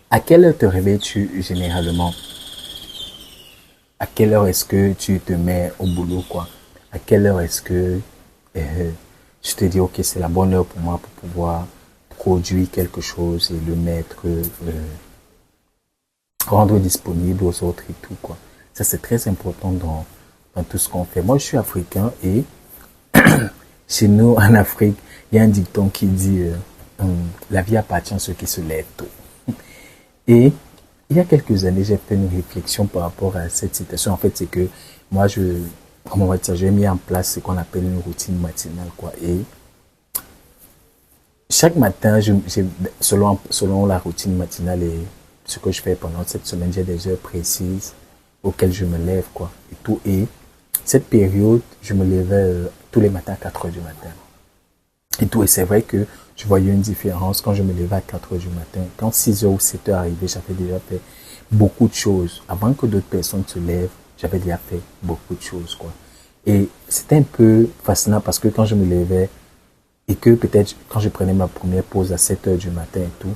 À quelle heure te réveilles-tu généralement? À quelle heure est-ce que tu te mets au boulot, quoi? À quelle heure est-ce que je te dis, ok, c'est la bonne heure pour moi pour pouvoir produire quelque chose et le mettre, rendre disponible aux autres et tout, quoi. Ça, c'est très important dans tout ce qu'on fait. Moi, je suis africain et chez nous, en Afrique, il y a un dicton qui dit la vie appartient à ceux qui se lèvent tôt. Et il y a quelques années, j'ai fait une réflexion par rapport à cette situation. En fait, c'est que moi, comment on va dire, j'ai mis en place ce qu'on appelle une routine matinale, quoi. Et chaque matin, selon la routine matinale et ce que je fais pendant cette semaine, j'ai des heures précises auxquelles je me lève, quoi. Et tout. Et cette période, je me levais tous les matins à 4 heures du matin. Et tout. Et c'est vrai que je voyais une différence quand je me levais à 4 heures du matin. Quand 6 heures ou 7 heures arrivaient, j'avais déjà fait beaucoup de choses. Avant que d'autres personnes se lèvent, j'avais déjà fait beaucoup de choses, quoi. Et c'était un peu fascinant parce que quand je me levais et que peut-être quand je prenais ma première pause à 7 heures du matin et tout,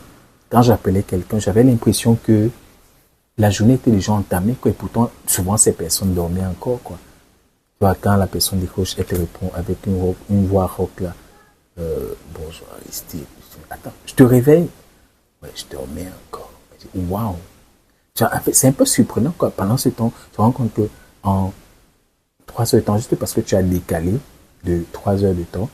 quand j'appelais quelqu'un, j'avais l'impression que la journée était déjà entamée, quoi. Et pourtant, souvent, ces personnes dormaient encore, quoi. Tu vois, quand la personne décroche, elle te répond avec une voix rauque, là. Bonjour Aristide. Attends, je te réveille. Ouais, je dormais encore. Waouh. En fait, c'est un peu surprenant, quoi. Pendant ce temps, tu te rends compte que en 3 heures de temps, juste parce que tu as décalé de 3 heures de temps,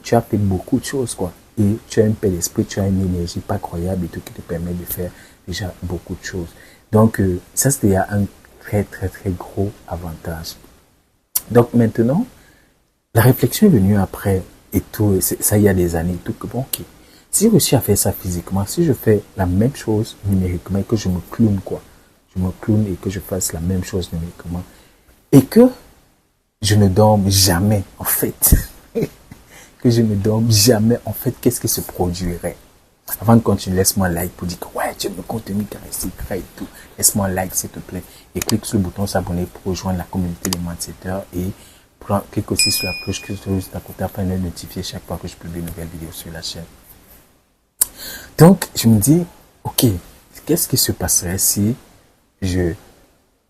tu as fait beaucoup de choses, quoi. Et tu as une paix d'esprit, tu as une énergie pas croyable et tout qui te permet de faire déjà beaucoup de choses. Donc, ça, c'était un très, très, très gros avantage. Donc, maintenant, la réflexion est venue après et tout, ça il y a des années, tout que bon, ok. Si je réussis à faire ça physiquement, si je fais la même chose numériquement et que je me cloune, quoi, je me cloune et que je fasse la même chose numériquement et que je ne dorme jamais, en fait, que je ne dorme jamais, en fait, qu'est-ce qui se produirait? Avant de continuer, laisse-moi un like pour dire que ouais, tu aimes le contenu caractère et tout. Laisse-moi un like, s'il te plaît. Et clique sur le bouton s'abonner pour rejoindre la communauté des mindsetters. Et clique aussi sur la cloche qui se trouve juste à côté afin de notifier chaque fois que je publie une nouvelle vidéo sur la chaîne. Donc, je me dis, ok, qu'est-ce qui se passerait si je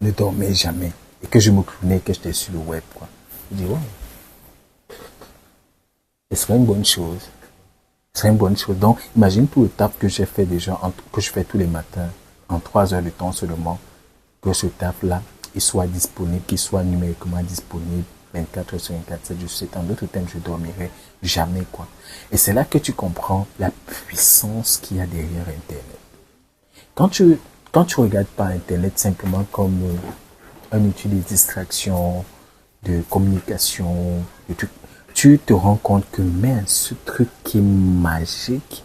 ne dormais jamais et que je me clownais et que j'étais sur le web, quoi. Je dis, ouais, ce serait une bonne chose. Ce serait une bonne chose. Donc, imagine tout le taf que j'ai fait déjà, que je fais tous les matins, en 3 heures de temps seulement, que ce taf-là, il soit disponible, qu'il soit numériquement disponible 24 heures sur 24, 7 jours sur 7. En d'autres termes, je dormirai jamais, quoi. Et c'est là que tu comprends la puissance qu'il y a derrière Internet. Quand tu regardes pas Internet simplement comme un outil de distraction, de communication, de trucs, tu te rends compte que, mais ce truc qui est magique,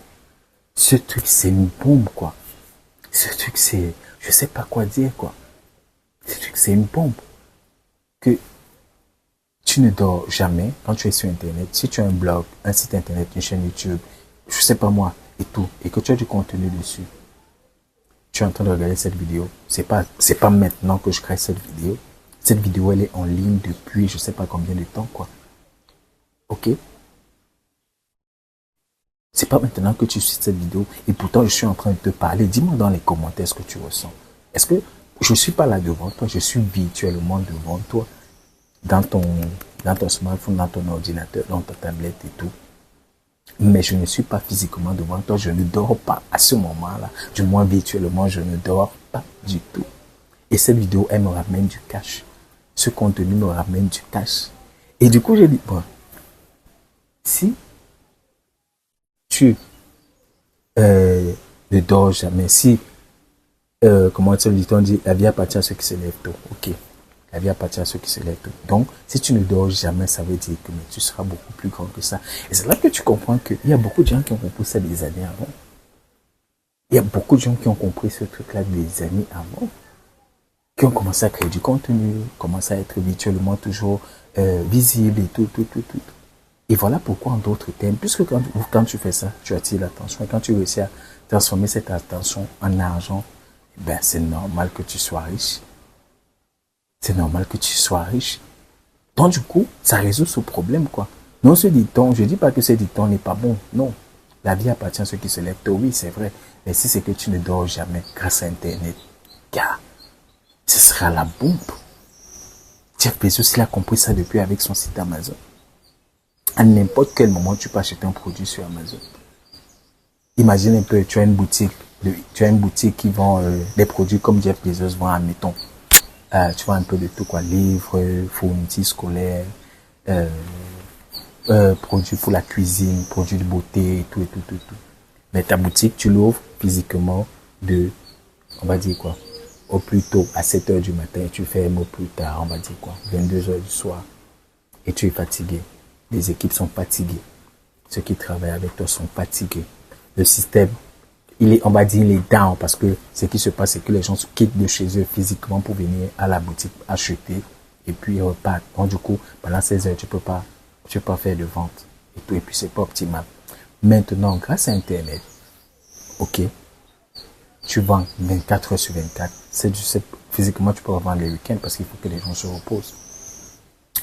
ce truc c'est une bombe, quoi. Ce truc c'est, je sais pas quoi dire, quoi. Ce truc c'est une bombe. Que tu ne dors jamais quand tu es sur Internet. Si tu as un blog, un site Internet, une chaîne YouTube, je sais pas moi, et tout, et que tu as du contenu dessus, tu es en train de regarder cette vidéo. C'est pas maintenant que je crée cette vidéo. Cette vidéo, elle est en ligne depuis je sais pas combien de temps, quoi. Ok? C'est pas maintenant que tu suis cette vidéo et pourtant je suis en train de te parler. Dis-moi dans les commentaires ce que tu ressens. Est-ce que je suis pas là devant toi, je suis virtuellement devant toi, dans ton, dans ton smartphone, dans ton ordinateur, dans ta tablette et tout. Mais je ne suis pas physiquement devant toi, je ne dors pas à ce moment-là. Du moins virtuellement, je ne dors pas du tout. Et cette vidéo, elle me ramène du cash. Ce contenu me ramène du cash. Et du coup, j'ai dit, bon, si tu ne dors jamais, si, comment tu dit, on dit, la vie appartient à ceux qui se lèvent tôt. Ok, la vie appartient à ceux qui se lèvent tôt. Donc, si tu ne dors jamais, ça veut dire que mais tu seras beaucoup plus grand que ça. Et c'est là que tu comprends qu'il y a beaucoup de gens qui ont compris ça des années avant. Il y a beaucoup de gens qui ont compris ce truc-là des années avant, qui ont commencé à créer du contenu, commencé à être virtuellement toujours visible et tout, tout, tout, tout. Et voilà pourquoi, en d'autres termes, puisque quand tu fais ça, tu attires l'attention. Et quand tu réussis à transformer cette attention en argent, ben c'est normal que tu sois riche. C'est normal que tu sois riche. Donc du coup, ça résout ce problème, quoi. Non, ce dicton, je dis pas que ce dicton n'est pas bon. Non. La vie appartient à ceux qui se lèvent tôt. Oui, c'est vrai. Mais si c'est que tu ne dors jamais grâce à Internet, gars, ce sera la bombe. Jeff Bezos, il a compris ça depuis avec son site Amazon. À n'importe quel moment, tu peux acheter un produit sur Amazon. Imagine un peu, tu as une boutique qui vend des produits comme Jeff Bezos vend, admettons. Tu vois un peu de tout, quoi. Livres, fournitures scolaires, produits pour la cuisine, produits de beauté, tout. Mais ta boutique, tu l'ouvres physiquement on va dire quoi, au plus tôt, à 7 heures du matin, et tu fermes au plus tard, on va dire quoi, 22 heures du soir. Et tu es fatigué. Les équipes sont fatiguées. Ceux qui travaillent avec toi sont fatigués. Le système, on va dire, il est down parce que ce qui se passe, c'est que les gens se quittent de chez eux physiquement pour venir à la boutique acheter et puis ils repartent. Donc, du coup, pendant 16 heures, tu peux pas faire de vente et tout. Et puis, c'est pas optimal. Maintenant, grâce à Internet, ok, tu vends 24 heures sur 24. Physiquement, tu peux vendre les week-ends parce qu'il faut que les gens se reposent.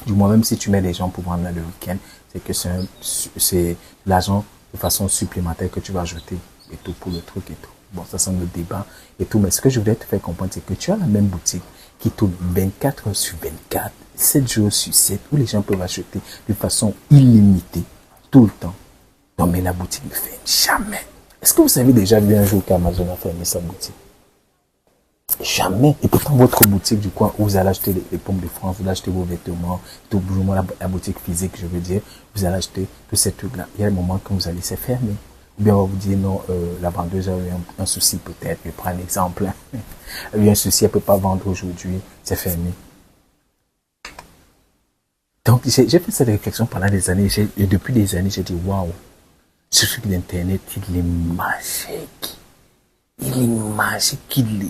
Du moins, même si tu mets des gens pour vendre le week-end, c'est que c'est l'argent de façon supplémentaire que tu vas ajouter et tout pour le truc et tout. Bon, ça c'est notre débat et tout. Mais ce que je voulais te faire comprendre, c'est que tu as la même boutique qui tourne 24 heures sur 24, 7 jours sur 7, où les gens peuvent acheter de façon illimitée, tout le temps. Non, mais la boutique ne ferme jamais. Est-ce que vous avez déjà vu un jour qu'Amazon a fermé sa boutique? Jamais. Et pourtant, votre boutique du coin où vous allez acheter les pommes de France, vous allez acheter vos vêtements, tout la boutique physique, je veux dire, vous allez acheter tous ces trucs-là. Il y a un moment quand vous allez se fermer. Ou bien on va vous dire non, la vendeuse a eu un souci peut-être. Je prends un exemple. Elle a eu un souci, elle peut pas vendre aujourd'hui, c'est fermé. Donc, j'ai fait cette réflexion pendant des années. Et depuis des années, j'ai dit, waouh, ce truc d'Internet, il est magique. Il est magique,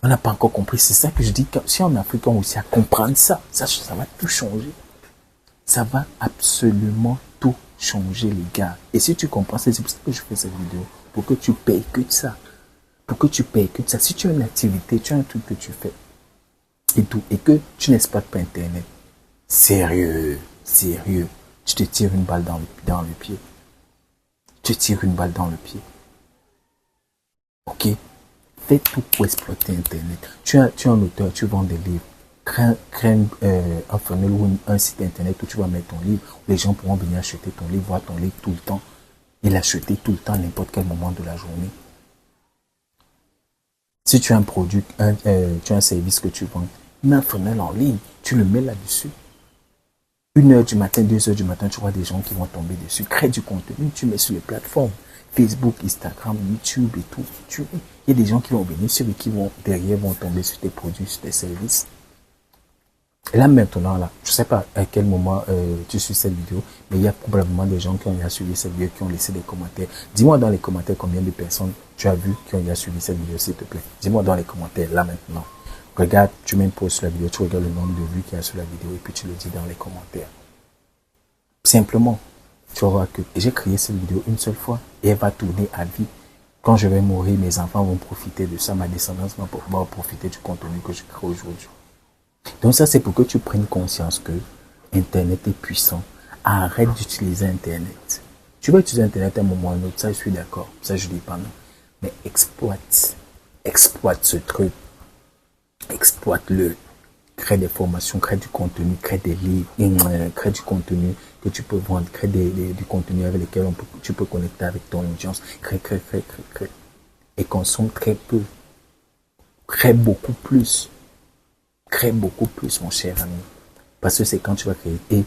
on n'a pas encore compris. C'est ça que je dis. Si en Afrique, on réussit à comprendre ça va tout changer. Ça va absolument tout changer, les gars. Et si tu comprends, c'est pour ça que je fais cette vidéo. Pour que tu payes que de ça. Si tu as une activité, tu as un truc que tu fais. Et tout. Et que tu n'exploites pas Internet. Sérieux. Tu te tires une balle dans le pied. Ok? Fais tout pour exploiter Internet. Tu es un auteur, tu vends des livres. Crée un funnel ou un site Internet où tu vas mettre ton livre, où les gens pourront venir acheter ton livre, voir ton livre tout le temps, et l'acheter tout le temps, à n'importe quel moment de la journée. Si tu as un produit, tu as un service que tu vends, mets un funnel en ligne, tu le mets là-dessus. 1h du matin, 2h du matin, tu vois des gens qui vont tomber dessus. Crée du contenu, tu mets sur les plateformes. Facebook, Instagram, YouTube et tout. Il y a des gens qui vont venir sur et qui vont tomber sur tes produits, sur tes services. Et là maintenant, là, je ne sais pas à quel moment tu suis cette vidéo, mais il y a probablement des gens qui ont déjà suivi cette vidéo, qui ont laissé des commentaires. Dis-moi dans les commentaires combien de personnes tu as vu qui ont déjà suivi cette vidéo, s'il te plaît. Dis-moi dans les commentaires, là maintenant. Regarde, tu mets une pause sur la vidéo, tu regardes le nombre de vues qu'il y a sur la vidéo et puis tu le dis dans les commentaires. Simplement, tu vas voir que j'ai créé cette vidéo une seule fois et elle va tourner à vie. Quand je vais mourir, mes enfants vont profiter de ça, ma descendance va profiter du contenu que je crée aujourd'hui. Donc ça, c'est pour que tu prennes conscience que Internet est puissant. Arrête d'utiliser Internet. Tu vas utiliser Internet à un moment ou à un autre, ça je suis d'accord, ça je dis pas non. Mais exploite ce truc. Exploite-le. Crée des formations, crée du contenu, crée des livres, crée du contenu que tu peux vendre, crée du contenu avec lequel tu peux connecter avec ton audience. Crée. Et consomme très peu. Crée beaucoup plus. Mon cher ami. Parce que c'est quand tu vas créer. Et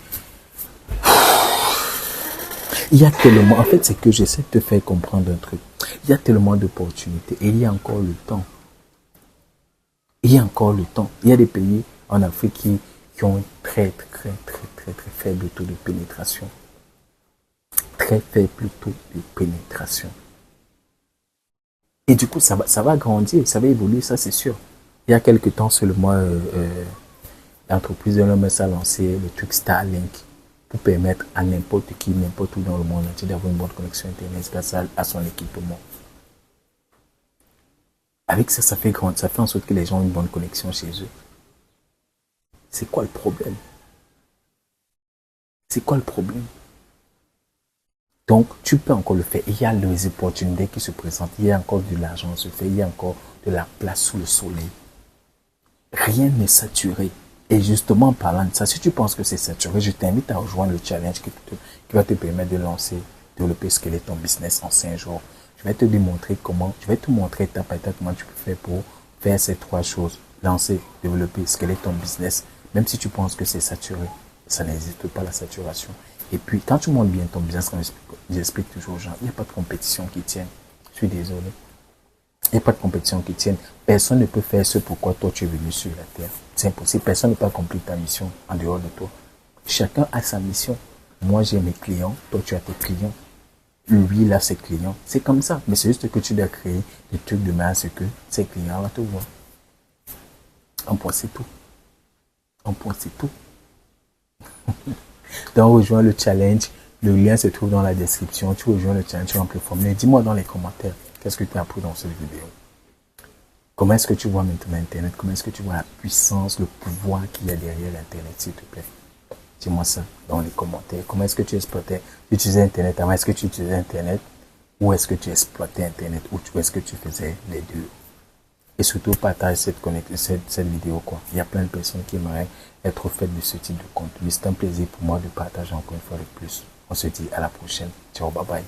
il y a tellement, en fait, c'est que j'essaie de te faire comprendre un truc. Il y a tellement d'opportunités et il y a encore le temps. Il y a des pays en Afrique qui ont un très faible taux de pénétration. Très faible taux de pénétration. Et du coup, ça va grandir, ça va évoluer, ça c'est sûr. Il y a quelques temps seulement, l'entreprise de l'homme a lancé le truc Starlink pour permettre à n'importe qui, n'importe où dans le monde entier d'avoir une bonne connexion Internet grâce à son équipement. Avec ça, ça fait en sorte que les gens ont une bonne connexion chez eux. C'est quoi le problème? Donc, tu peux encore le faire. Il y a les opportunités qui se présentent. Il y a encore de l'argent à se faire. Il y a encore de la place sous le soleil. Rien n'est saturé. Et justement, en parlant de ça, si tu penses que c'est saturé, je t'invite à rejoindre le challenge qui va te permettre de lancer, développer ce qu'est ton business en 5 jours. Je vais te démontrer comment, je vais te montrer étape par étape comment tu peux faire pour faire ces 3 choses. Lancer, développer, scaler ton business. Même si tu penses que c'est saturé, ça n'existe pas la saturation. Et puis, quand tu montes bien ton business, comme j'explique toujours aux gens, il n'y a pas de compétition qui tienne. Je suis désolé. Il n'y a pas de compétition qui tienne. Personne ne peut faire ce pourquoi toi tu es venu sur la terre. C'est impossible. Personne ne peut accomplir ta mission en dehors de toi. Chacun a sa mission. Moi, j'ai mes clients. Toi, tu as tes clients. Lui, il a ses clients. C'est comme ça. Mais c'est juste que tu dois créer des trucs de manière à ce que ses clients vont te voir. En point, c'est tout. En point, c'est tout. Donc, rejoins le challenge. Le lien se trouve dans la description. Tu rejoins le challenge, tu remplis le formulaire. Dis-moi dans les commentaires, qu'est-ce que tu as appris dans cette vidéo? Comment est-ce que tu vois maintenant Internet? Comment est-ce que tu vois la puissance, le pouvoir qu'il y a derrière l'Internet, s'il te plaît? Dis-moi ça dans les commentaires. Comment est-ce que tu utilisais Internet avant? Est-ce que tu utilisais Internet? Ou est-ce que tu exploitais Internet? Ou est-ce que tu faisais les deux? Et surtout, partage cette vidéo, quoi. Il y a plein de personnes qui aimeraient être faites de ce type de contenu. C'est un plaisir pour moi de partager encore une fois de plus. On se dit à la prochaine. Ciao, bye bye.